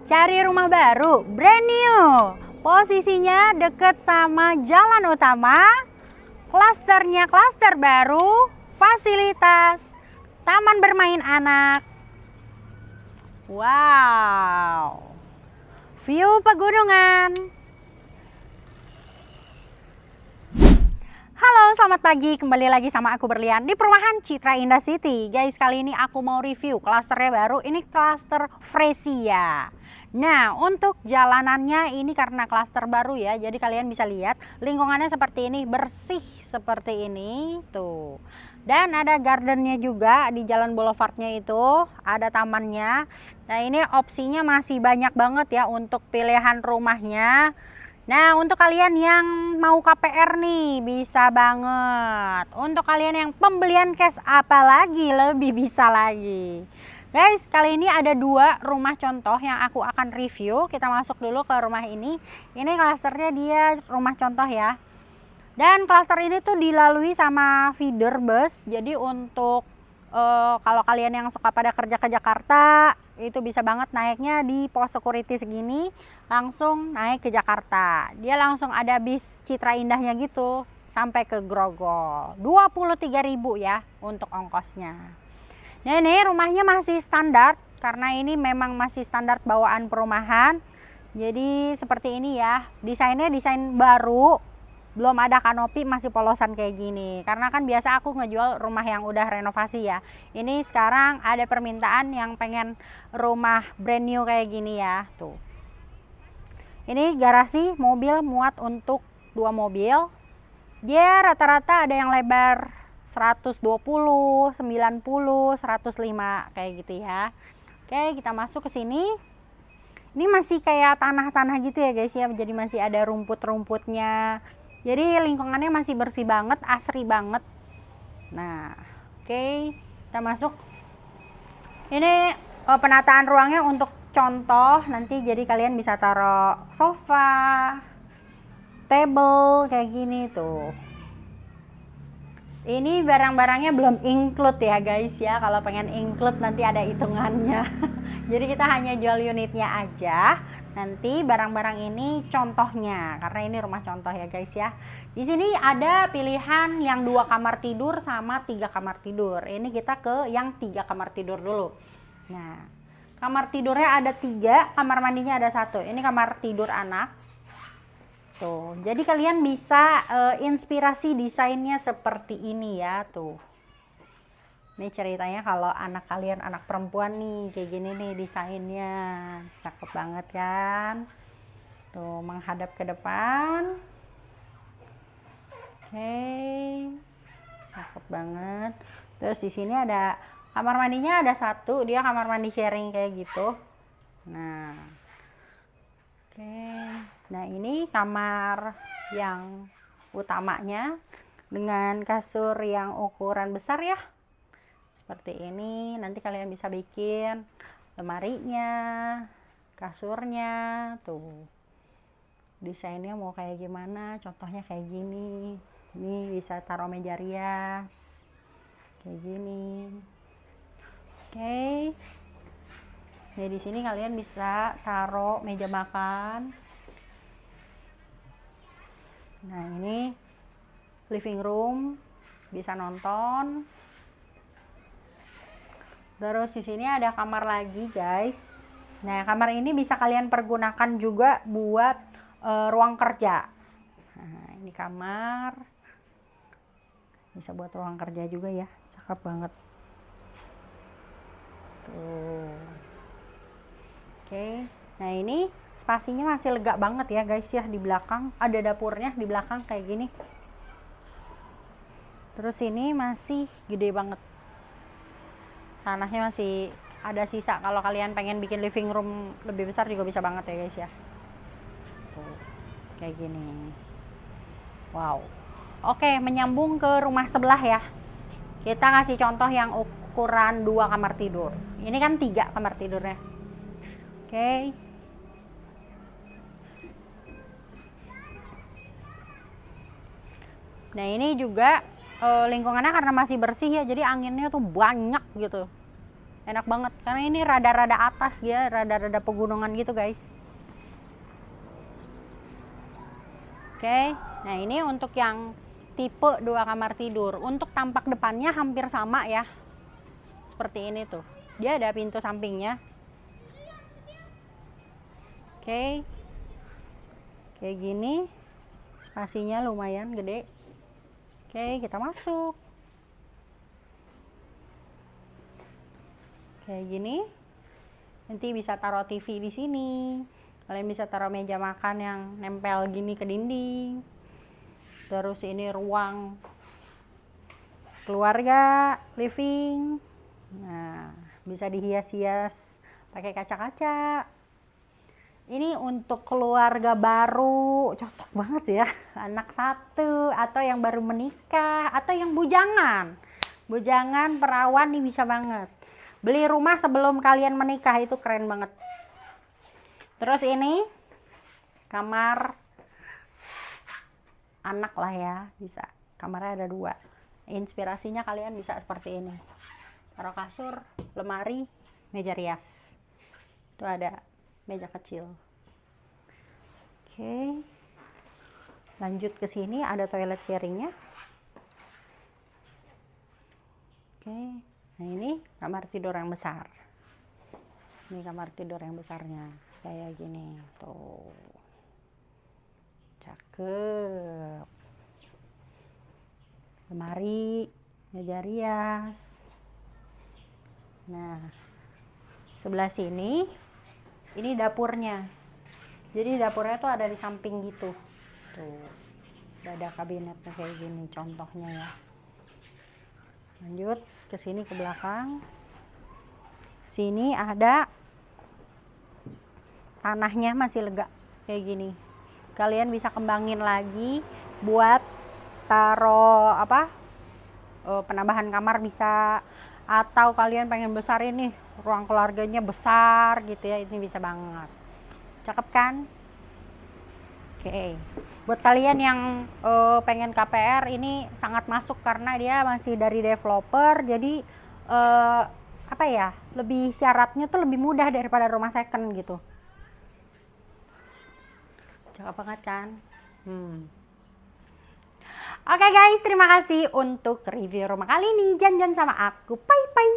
Cari rumah baru, brand new. Posisinya deket sama jalan utama. Klasternya klaster baru, fasilitas, taman bermain anak. Wow. View pegunungan. Halo, selamat pagi. Kembali lagi sama aku Berlian di perumahan Citra Indah City. Guys, kali ini aku mau review klasternya baru. Ini klaster Fresia. Nah, untuk jalanannya ini karena klaster baru ya. Jadi kalian bisa lihat lingkungannya seperti ini, bersih seperti ini. Tuh. Dan ada gardennya juga di jalan boulevardnya itu. Ada tamannya. Nah, ini opsinya masih banyak banget ya untuk pilihan rumahnya. Nah, untuk kalian yang mau KPR nih, bisa banget. Untuk kalian yang pembelian cash, apalagi lebih bisa lagi. Guys, kali ini ada dua rumah contoh yang aku akan review. Kita masuk dulu ke rumah ini. Ini klasternya dia rumah contoh ya. Dan klaster ini tuh dilalui sama feeder bus. Jadi untuk kalau kalian yang suka pada kerja ke Jakarta, itu bisa banget naiknya di pos security segini, langsung naik ke Jakarta. Dia langsung ada bis Citra Indahnya gitu sampai ke Grogol. 23.000 ya untuk ongkosnya. Nah, ini rumahnya masih standar karena ini memang masih standar bawaan perumahan. Jadi seperti ini ya. Desainnya desain baru. Belum ada kanopi, masih polosan kayak gini. Karena kan biasa aku ngejual rumah yang udah renovasi ya. Ini sekarang ada permintaan yang pengen rumah brand new kayak gini ya. Tuh. Ini garasi mobil muat untuk 2 mobil. Dia rata-rata ada yang lebar 120, 90, 105 kayak gitu ya. Oke, kita masuk ke sini. Ini masih kayak tanah-tanah gitu ya guys ya. Jadi masih ada rumput-rumputnya. Jadi lingkungannya masih bersih banget, asri banget. Nah, oke, kita masuk. Ini penataan ruangnya untuk contoh, nanti jadi kalian bisa taruh sofa, table kayak gini tuh. Ini barang-barangnya belum include ya guys ya. Kalau pengen include nanti ada hitungannya. Jadi kita hanya jual unitnya aja. Nanti barang-barang ini contohnya, karena ini rumah contoh ya guys ya. Di sini ada pilihan yang 2 kamar tidur sama 3 kamar tidur. Ini kita ke yang 3 kamar tidur dulu. Nah, kamar tidurnya ada 3, kamar mandinya ada 1. Ini kamar tidur anak. Tuh, jadi kalian bisa inspirasi desainnya seperti ini ya tuh. Ini ceritanya kalau anak kalian anak perempuan nih kayak gini nih desainnya, cakep banget kan? Tuh menghadap ke depan. Oke, cakep banget. Terus di sini ada kamar mandinya ada 1, dia kamar mandi sharing kayak gitu. Nah, oke. Nah ini kamar yang utamanya dengan kasur yang ukuran besar ya. Seperti ini, nanti kalian bisa bikin lemarinya, kasurnya, tuh. Desainnya mau kayak gimana, contohnya kayak gini. Ini bisa taruh meja rias, kayak gini. Oke. Nah di sini kalian bisa taruh meja makan. Nah ini living room, bisa nonton. Terus di sini ada kamar lagi guys. Nah kamar ini bisa kalian pergunakan juga buat ruang kerja. Nah ini kamar, bisa buat ruang kerja juga ya, cakep banget. Tuh. Oke, nah ini spasinya masih lega banget ya guys ya. Di belakang ada dapurnya, di belakang kayak gini. Terus ini masih gede banget. Tanahnya masih ada sisa, kalau kalian pengen bikin living room lebih besar juga bisa banget ya guys ya. Tuh, kayak gini. Wow. Oke, menyambung ke rumah sebelah ya. Kita ngasih contoh yang ukuran 2 kamar tidur. Ini kan 3 kamar tidurnya. Oke. Nah ini juga lingkungannya karena masih bersih ya, jadi anginnya tuh banyak gitu. enak banget karena ini rada-rada atas ya, rada-rada pegunungan gitu guys. Oke, nah ini untuk yang tipe 2 kamar tidur. Untuk tampak depannya hampir sama ya, seperti ini tuh, dia ada pintu sampingnya. Oke, kayak gini, spasinya lumayan gede. Oke, kita masuk. Kayak gini, nanti bisa taruh TV di sini. Kalian bisa taruh meja makan yang nempel gini ke dinding. Terus ini ruang keluarga, living. Nah, bisa dihias-hias pakai kaca-kaca. Ini untuk keluarga baru, cocok banget ya. Anak satu, atau yang baru menikah, atau yang bujangan. Bujangan, perawan nih bisa banget. Beli rumah sebelum kalian menikah itu keren banget. Terus ini kamar anak lah ya, bisa. Kamarnya ada 2. Inspirasinya kalian bisa seperti ini. Taruh kasur, lemari, meja rias. Itu ada meja kecil. Oke. Lanjut ke sini ada toilet sharingnya. Oke. Nah ini kamar tidur yang besar. Ini kamar tidur yang besarnya. Kayak gini. Tuh. Cakep. Lemari, meja rias. Nah, sebelah sini ini dapurnya. Jadi dapurnya tuh ada di samping gitu. Tuh. Ada kabinetnya kayak gini contohnya ya. Lanjut ke sini ke belakang. Sini ada tanahnya masih lega kayak gini. Kalian bisa kembangin lagi buat taruh apa? Penambahan kamar bisa, atau kalian pengen besar ini ruang keluarganya besar gitu ya, ini bisa banget. Cakep kan? Oke. Buat kalian yang pengen KPR ini sangat masuk karena dia masih dari developer, jadi apa ya, lebih syaratnya tuh lebih mudah daripada rumah second gitu. Cakep banget kan? Oke guys, terima kasih untuk review rumah kali ini. Janjian sama aku. Bye bye.